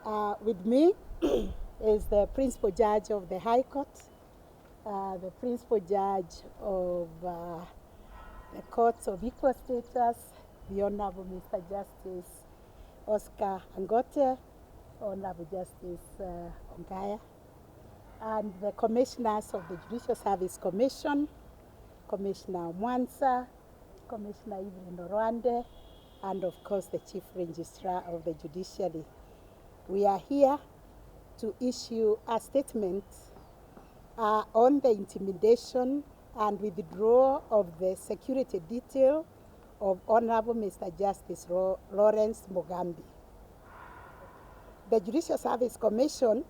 With me is the principal judge of the High Court, the principal judge of the Courts of Equal Status, the Honorable Mr. Justice Oscar Angote, Honorable Justice Ongaya, and the commissioners of the Judicial Service Commission, Commissioner Mwansa, Commissioner Evelyn Orwande, and of course the Chief Registrar of the Judiciary. We are here to issue a statement on the intimidation and withdrawal of the security detail of Honorable Mr. Justice Lawrence Mugambi. The Judicial Service Commission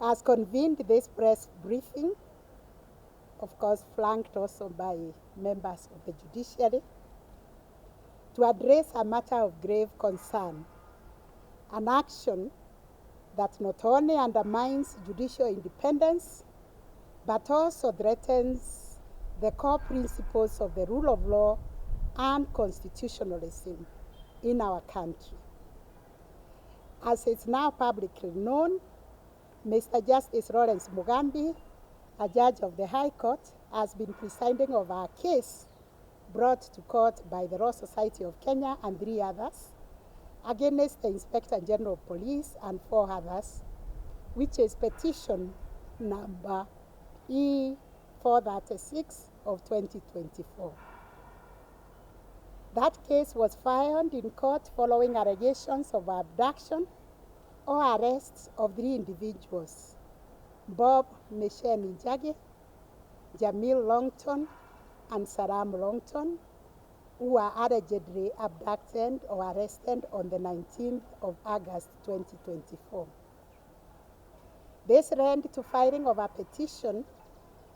has convened this press briefing, of course flanked also by members of the judiciary, to address a matter of grave concern, an action that not only undermines judicial independence, but also threatens the core principles of the rule of law and constitutionalism in our country. As it's now publicly known, Mr. Justice Lawrence Mugambi, a judge of the High Court, has been presiding over a case brought to court by the Law Society of Kenya and 3 others against the Inspector General of Police and 4 others, which is petition number E436 of 2024. That case was filed in court following allegations of abduction or arrests of 3 individuals, Bob Mesheni Njage, Jamil Longton, and Saram Longton, who were allegedly abducted or arrested on the 19th of August 2024. This led to filing of a petition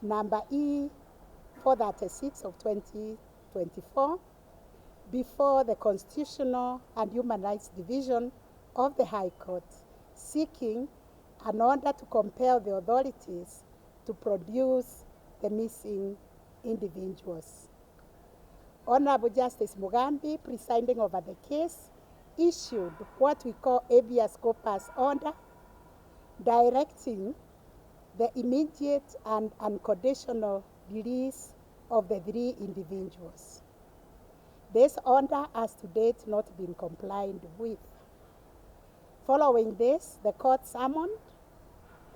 number E436 of 2024 before the Constitutional and Human Rights Division of the High Court, seeking an order to compel the authorities to produce the missing individuals. Honorable Justice Mugambi, presiding over the case, issued what we call habeas corpus order, directing the immediate and unconditional release of the 3 individuals. This order has to date not been complied with. Following this, the court summoned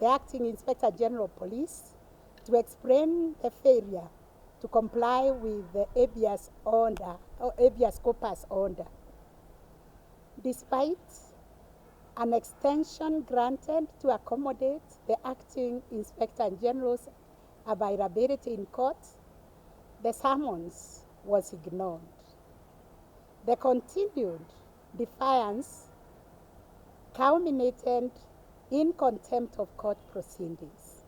the Acting Inspector General of Police to explain the failure to comply with the habeas order or habeas corpus order. Despite an extension granted to accommodate the Acting Inspector General's availability in court, the summons was ignored. The continued defiance culminated in contempt of court proceedings,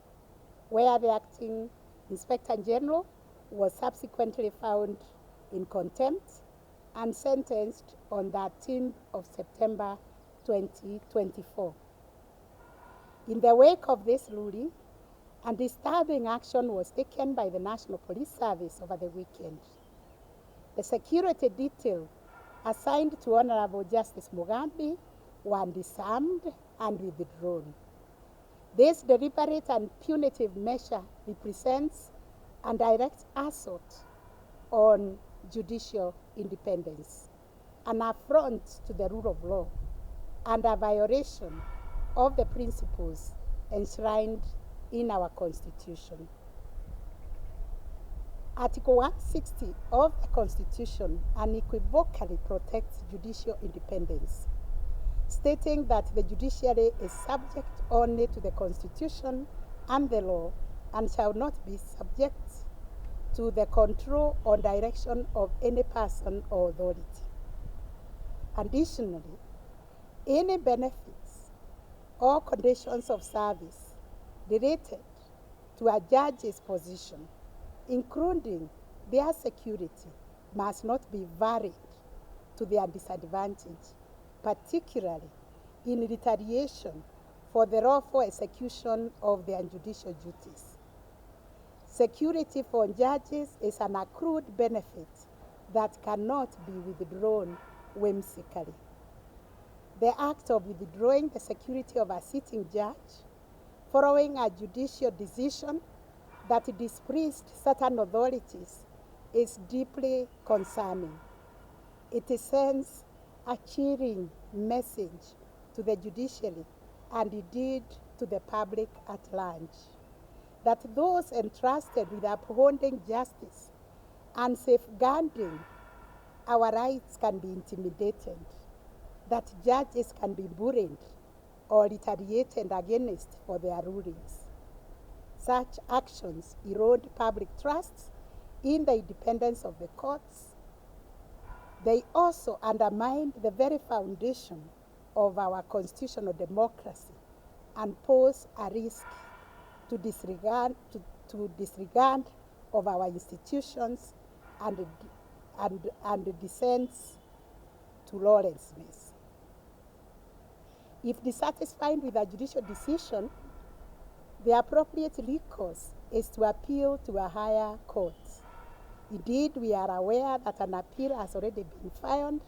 where the Acting Inspector General was subsequently found in contempt and sentenced on 13th of September 2024. In the wake of this ruling, a disturbing action was taken by the National Police Service over the weekend. The security detail assigned to Honorable Justice Mugambi were disarmed and withdrawn. This deliberate and punitive measure represents a direct assault on judicial independence, an affront to the rule of law, and a violation of the principles enshrined in our Constitution. Article 160 of the Constitution unequivocally protects judicial independence, stating that the judiciary is subject only to the Constitution and the law and shall not be subject to the control or direction of any person or authority. Additionally, any benefits or conditions of service related to a judge's position, including their security, must not be varied to their disadvantage, particularly in retaliation for the lawful execution of their judicial duties. Security for judges is an accrued benefit that cannot be withdrawn whimsically. the act of withdrawing the security of a sitting judge following a judicial decision that displeased certain authorities is deeply concerning. It sends a chilling message to the judiciary and indeed to the public at large, that those entrusted with upholding justice and safeguarding our rights can be intimidated, that judges can be bullied or retaliated against for their rulings. Such actions erode public trust in the independence of the courts. They also undermine the very foundation of our constitutional democracy and pose a risk to disregard of our institutions and descends to lawlessness. If dissatisfied with a judicial decision, the appropriate recourse is to appeal to a higher court. Indeed, we are aware that an appeal has already been filed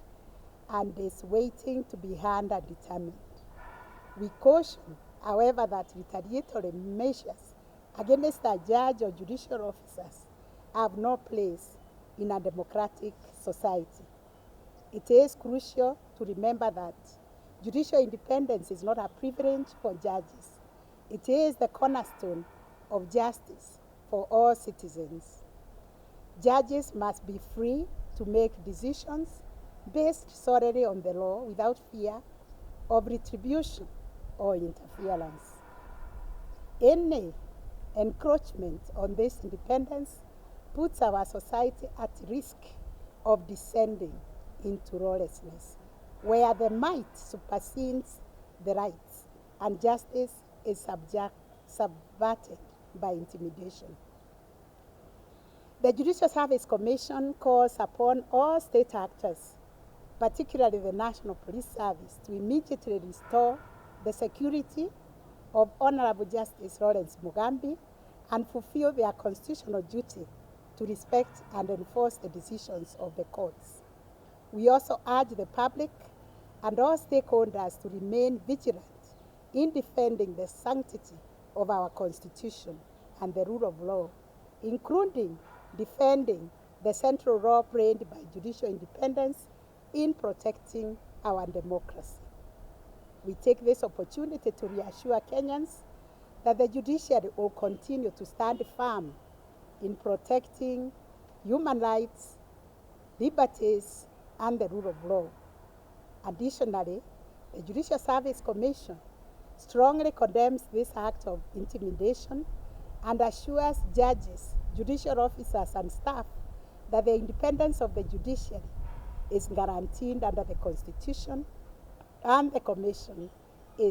and is waiting to be heard and determined. We caution, however, that retaliatory measures against a judge or judicial officers have no place in a democratic society. It is crucial to remember that judicial independence is not a privilege for judges. It is the cornerstone of justice for all citizens. Judges must be free to make decisions based solely on the law without fear of retribution or interference. Any encroachment on this independence puts our society at risk of descending into lawlessness, where the might supersedes the rights and justice is subverted by intimidation. The Judicial Service Commission calls upon all state actors, particularly the National Police Service, to immediately restore the security of Honorable Justice Lawrence Mugambi and fulfill their constitutional duty to respect and enforce the decisions of the courts. We also urge the public and all stakeholders to remain vigilant in defending the sanctity of our Constitution and the rule of law, including defending the central role played by judicial independence in protecting our democracy. We take this opportunity to reassure Kenyans that the judiciary will continue to stand firm in protecting human rights, liberties, and the rule of law. Additionally, the Judicial Service Commission strongly condemns this act of intimidation and assures judges, judicial officers, and staff that the independence of the judiciary is guaranteed under the Constitution, and the Commission